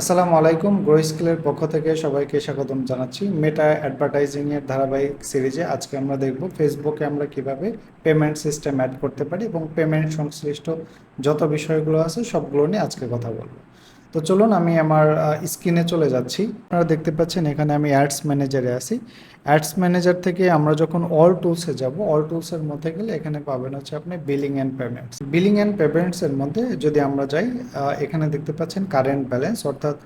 আসসালামু আলাইকুম। গ্রো স্কিলের পক্ষ থেকে সবাইকে স্বাগতম জানাচ্ছি। মেটা অ্যাডভার্টাইজিং এর ধারাবাহিক সিরিজে আজকে আমরা দেখব ফেসবুকে আমরা কিভাবে পেমেন্ট সিস্টেম অ্যাড করতে পারি এবং পেমেন্ট সংশ্লিষ্ট যত বিষয়গুলো আছে সবগুলো নিয়ে আজকে কথা বলবো। তো চলুন আমি আমার স্ক্রিনে চলে যাচ্ছি। আপনারা দেখতে পাচ্ছেন এখানে আমি অ্যাডস ম্যানেজারে আছি। অ্যাডস ম্যানেজার থেকে আমরা যখন অল টুলসে যাব, অল টুলসের মধ্যে গেলে এখানে পাবেন হচ্ছে আপনি billing and payments. Billing and পেমেন্টসের মধ্যে যদি আমরা যাই, এখানে দেখতে পাচ্ছেন কারেন্ট ব্যালেন্স, অর্থাৎ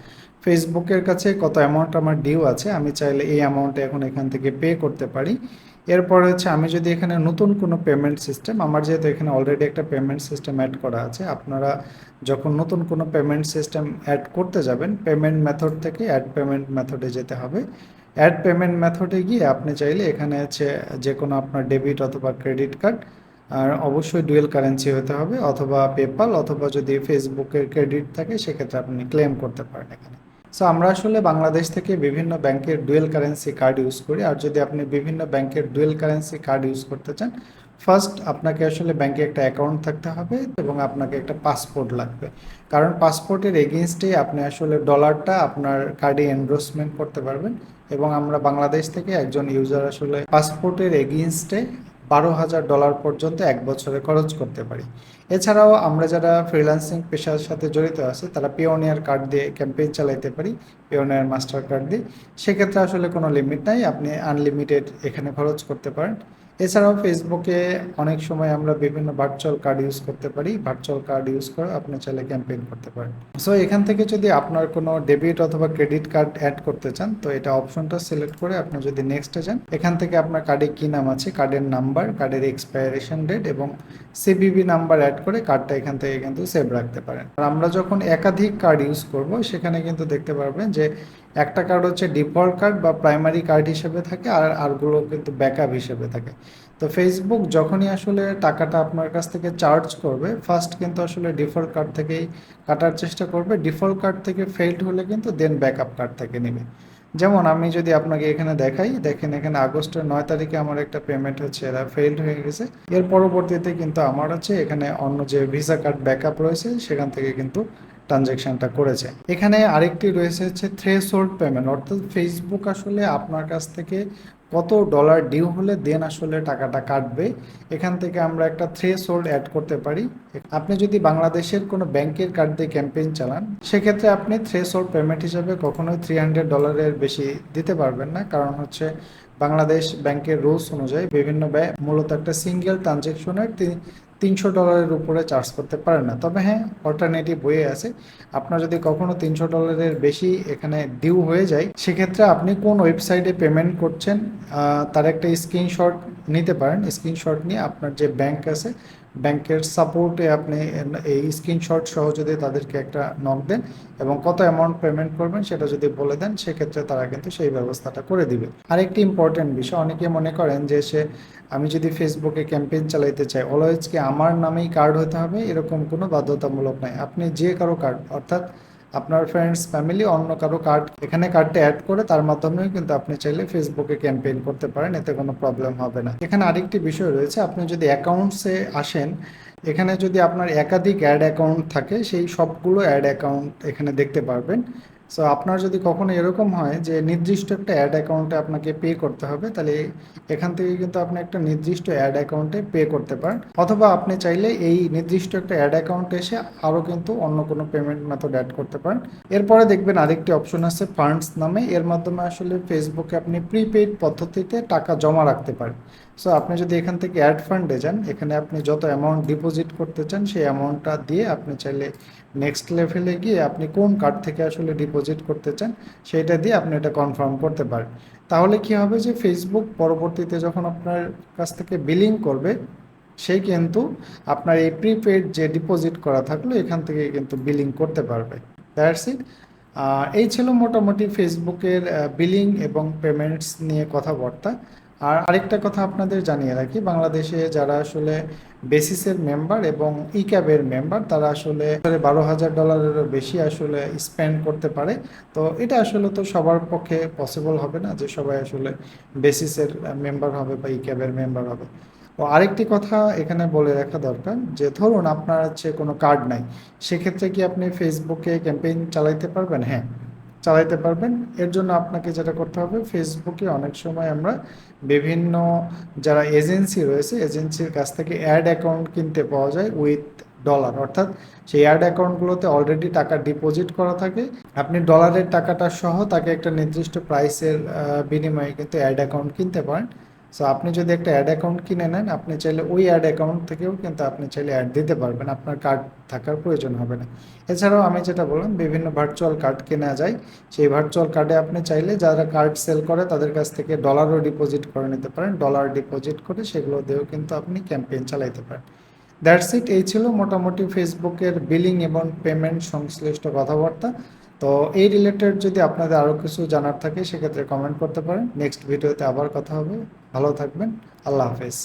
ফেসবুকের কাছে কত অ্যামাউন্ট আমার ডিউ আছে, আমি চাইলে এই অ্যামাউন্টে এখন এখান থেকে পে করতে পারি। এরপর হচ্ছে আমি যদি এখানে নতুন কোনো পেমেন্ট সিস্টেম, আমার যেহেতু এখানে অলরেডি একটা পেমেন্ট সিস্টেম অ্যাড করা আছে, আপনারা যখন নতুন কোনো পেমেন্ট সিস্টেম অ্যাড করতে যাবেন, পেমেন্ট মেথড থেকে অ্যাড পেমেন্ট মেথডে যেতে হবে। অ্যাড পেমেন্ট মেথডে গিয়ে আপনি চাইলে এখানে হচ্ছে যে কোনো আপনার ডেবিট অথবা ক্রেডিট কার্ড, আর অবশ্যই ডুয়েল কারেন্সি হতে হবে, অথবা পেপাল, অথবা যদি ফেসবুকের ক্রেডিট থাকে সেক্ষেত্রে আপনি ক্লেম করতে পারেন এখানে। সো আমরা আসলে বাংলাদেশ থেকে বিভিন্ন ব্যাংকের ডুয়েল কারেন্সি কার্ড ইউজ করি। আর যদি আপনি বিভিন্ন ব্যাংকের ডুয়েল কারেন্সি কার্ড ইউজ করতে চান, ফার্স্ট আপনাকে আসলে ব্যাংকে একটা অ্যাকাউন্ট থাকতে হবে এবং আপনাকে একটা পাসপোর্ট লাগবে। কারণ পাসপোর্টের এগেনস্টে আপনি আসলে ডলারটা আপনার কার্ডে এনরোসমেন্ট করতে পারবেন। এবং আমরা বাংলাদেশ থেকে একজন ইউজার আসলে পাসপোর্টের এগেনস্টে $12,000 পর্যন্ত এক বছরে খরচ করতে পারি। এছাড়াও আমরা যারা ফ্রিল্যান্সিং পেশার সাথে জড়িত আছে তারা পিওনিয়ার কার্ড দিয়ে ক্যাম্পেইন চালাইতে পারি, পিওনিয়ার মাস্টার কার্ড দিয়ে। সেক্ষেত্রে আসলে কোনো লিমিট নাই, আপনি আনলিমিটেড এখানে খরচ করতে পারেন। এছাড়াও ফেসবুকে অনেক সময় আমরা বিভিন্ন ভার্চুয়াল কার্ড ইউজ করতে পারি, ভার্চুয়াল কার্ড ইউজ করে আপনি চাইলে ক্যাম্পেইন করতে পারেন। সো এখান থেকে যদি আপনার কোনো ডেবিট অথবা ক্রেডিট কার্ড অ্যাড করতে চান, তো এটা অপশনটা সিলেক্ট করে আপনি যদি নেক্সটে যান, এখান থেকে আপনার কার্ডে কী নাম আছে, কার্ডের নাম্বার, কার্ডের এক্সপায়ারেশন ডেট এবং সিভিভি নাম্বার অ্যাড করে কার্ডটা এখান থেকে কিন্তু সেভ রাখতে পারেন। আর আমরা যখন একাধিক কার্ড ইউজ করব, সেখানে কিন্তু দেখতে পারবেন যে একটা কার্ড হচ্ছে ডিফল্ট কার্ড বা প্রাইমারি কার্ড হিসেবে থাকে, আর আরগুলো কিন্তু ব্যাকআপ হিসেবে থাকে। তো ফেসবুক যখনই আসলে টাকাটা আপনার কাছ থেকে চার্জ করবে, ফার্স্ট কিন্তু আসলে ডিফল্ট কার্ড থেকেই কাটার চেষ্টা করবে। ডিফল্ট কার্ড থেকে ফেইল্ড হলে কিন্তু দেন ব্যাকআপ কার্ড থেকে নেবে। যেমন আমি যদি আপনাকে এখানে দেখাই, দেখেন এখানে আগস্টের 9 তারিখে আমার একটা পেমেন্ট হচ্ছে এরা ফেইল্ড হয়ে গেছে। এর পরবর্তীতে কিন্তু আমার হচ্ছে এখানে অন্য যে ভিসা কার্ড ব্যাকআপ রয়েছে সেখান থেকে কিন্তু ট্রানজ্যাকশনটা করেছে। এখানে আরেকটি রয়েছে হচ্ছে থ্রেশহোল্ড পেমেন্ট, অর্থাৎ ফেসবুক আসলে আপনার কাছ থেকে কত ডলার ডিউ হলে দেন আসলে টাকাটা কাটবে। এখান থেকে আমরা একটা থ্রেশহোল্ড অ্যাড করতে পারি। আপনি যদি বাংলাদেশের কোনো ব্যাংকের কার্ড দিয়ে ক্যাম্পেইন চালান, সেক্ষেত্রে আপনি থ্রেশহোল্ড পেমেন্ট হিসাবে কখনোই $300 বেশি দিতে পারবেন না। কারণ হচ্ছে বাংলাদেশ ব্যাংকের রুলস অনুযায়ী বিভিন্ন ব্যয় মূলত একটা সিঙ্গেল ট্রানজ্যাকশনের $300 উপরে চার্জ করতে পারে না। তবে হ্যাঁ, অল্টারনেটিভ ওয়ে আছে। আপনার যদি কখনো $300 বেশি এখানে ডিউ হয়ে যায়, সেক্ষেত্রে আপনি কোন ওয়েবসাইটে পেমেন্ট করছেন তার একটা স্ক্রিনশট নিতে পারেন। স্ক্রিনশট নিয়ে আপনার যে ব্যাংক আছে, ব্যাংকের সাপোর্টে আপনি এই স্ক্রিনশট সহ যদি তাদেরকে একটা নক দেন এবং কত অ্যামাউন্ট পেমেন্ট করবেন সেটা যদি বলে দেন, সেক্ষেত্রে তারা কিন্তু সেই ব্যবস্থাটা করে দিবে। আরেকটি ইম্পর্টেন্ট বিষয়, অনেকে মনে করেন যে আমি যদি ফেসবুকে ক্যাম্পেইন চালাইতে চাই, অলওয়েজ কি আমার নামেই কার্ড হতে হবে এরকম কোনো বাধ্যতামূলক নাই। আপনি যে কারো কার্ড, অর্থাৎ আপনার ফ্রেন্ডস, ফ্যামিলি, অন্য কারো কার্ড, এখানে কার্ডটা অ্যাড করে তার মাধ্যমেও কিন্তু আপনি চাইলে ফেসবুকে ক্যাম্পেইন করতে পারেন, এতে কোনো প্রবলেম হবে না। এখানে আরেকটি বিষয় রয়েছে, আপনি যদি অ্যাকাউন্টসে আসেন, এখানে যদি আপনার একাধিক অ্যাড অ্যাকাউন্ট থাকে, সেই সবগুলো অ্যাড অ্যাকাউন্ট এখানে দেখতে পারবেন। সো আপনার যদি কখনো এরকম হয় যে নির্দিষ্ট একটা অ্যাড অ্যাকাউন্টে আপনাকে পে করতে হবে, তাহলে এখান থেকে কিন্তু আপনি একটা নির্দিষ্ট অ্যাড অ্যাকাউন্টে পে করতে পারেন, অথবা আপনি চাইলে এই নির্দিষ্ট একটা অ্যাড অ্যাকাউন্টে এসে আরও কিন্তু অন্য কোনো পেমেন্ট মেথড অ্যাড করতে পারেন। এরপরে দেখবেন আরেকটি অপশন আছে ফান্ডস নামে, এর মাধ্যমে আসলে ফেসবুকে আপনি প্রিপেইড পদ্ধতিতে টাকা জমা রাখতে পারেন। সো আপনি যদি এখান থেকে অ্যাড ফান্ডে যান, এখানে আপনি যত অ্যামাউন্ট ডিপোজিট করতে চান সেই অ্যামাউন্টটা দিয়ে আপনি চাইলে নেক্সট লেভেলে গিয়ে আপনি কোন কার্ড থেকে আসলে ডিপোজিট করতে চান সেইটা দিয়ে আপনি এটা কনফার্ম করতে পারেন। তাহলে কি হবে যে ফেসবুক পরবর্তীতে যখন আপনার কাছ থেকে বিলিং করবে, সেই কিন্তু আপনার এই প্রিপেড যে ডিপোজিট করা থাকলো এখান থেকে কিন্তু বিলিং করতে পারবে। That's it. এই ছিল মোটামুটি ফেসবুকের বিলিং এবং পেমেন্টস নিয়ে কথাবার্তা। আর আরেকটা কথা আপনাদের জানিয়ে রাখি, বাংলাদেশে যারা আসলে বেসিসের মেম্বার এবং ই ক্যাবের মেম্বার, তারা আসলে $12,000-এরও বেশি আসলে স্পেন্ড করতে পারে। তো এটা আসলে তো সবার পক্ষে পসিবল হবে না যে সবাই আসলে বেসিসের মেম্বার হবে বা ই ক্যাবের মেম্বার হবে। ও আরেকটি কথা এখানে বলে রাখা দরকার যে ধরুন আপনার হচ্ছে কোনো কার্ড নাই, সেক্ষেত্রে কি আপনি ফেসবুকে ক্যাম্পেইন চালাইতে পারবেন? হ্যাঁ, চালাইতে পারবেন। এর জন্য আপনাকে যেটা করতে হবে, ফেসবুকে অনেক সময় আমরা বিভিন্ন যারা এজেন্সি রয়েছে এজেন্সির কাছ থেকে অ্যাড অ্যাকাউন্ট কিনতে পাওয়া যায় উইথ ডলার, অর্থাৎ সেই অ্যাড অ্যাকাউন্টগুলোতে অলরেডি টাকা ডিপোজিট করা থাকে। আপনি ডলারের টাকাটা সহ তাকে একটা নির্দিষ্ট প্রাইসের বিনিময়ে কিন্তু অ্যাড অ্যাকাউন্ট কিনতে পারেন। সো আপনি যদি একটা অ্যাড অ্যাকাউন্ট কিনে নেন, আপনি চাইলে ওই অ্যাড অ্যাকাউন্ট থেকেও কিন্তু আপনি চাইলে অ্যাড দিতে পারবেন, আপনার কার্ড থাকার প্রয়োজন হবে না। এছাড়াও আমি যেটা বললাম, বিভিন্ন ভার্চুয়াল কার্ড কেনা যায়, সেই ভার্চুয়াল কার্ডে আপনি চাইলে যারা কার্ড সেল করে তাদের কাছ থেকে ডলারও ডিপোজিট করে নিতে পারেন, ডলার ডিপোজিট করে সেগুলো দিয়েও কিন্তু আপনি ক্যাম্পেইন চালাইতে পারেন। দ্যাটস ইট, এই ছিল মোটামুটি ফেসবুকের বিলিং এবং পেমেন্ট সংশ্লিষ্ট কথাবার্তা। তো এই রিলেটেড যদি আপনাদের আরও কিছু জানার থাকে সেক্ষেত্রে কমেন্ট করতে পারেন। নেক্সট ভিডিওতে আবার কথা হবে। ভালো থাকবেন। আল্লাহ হাফেজ।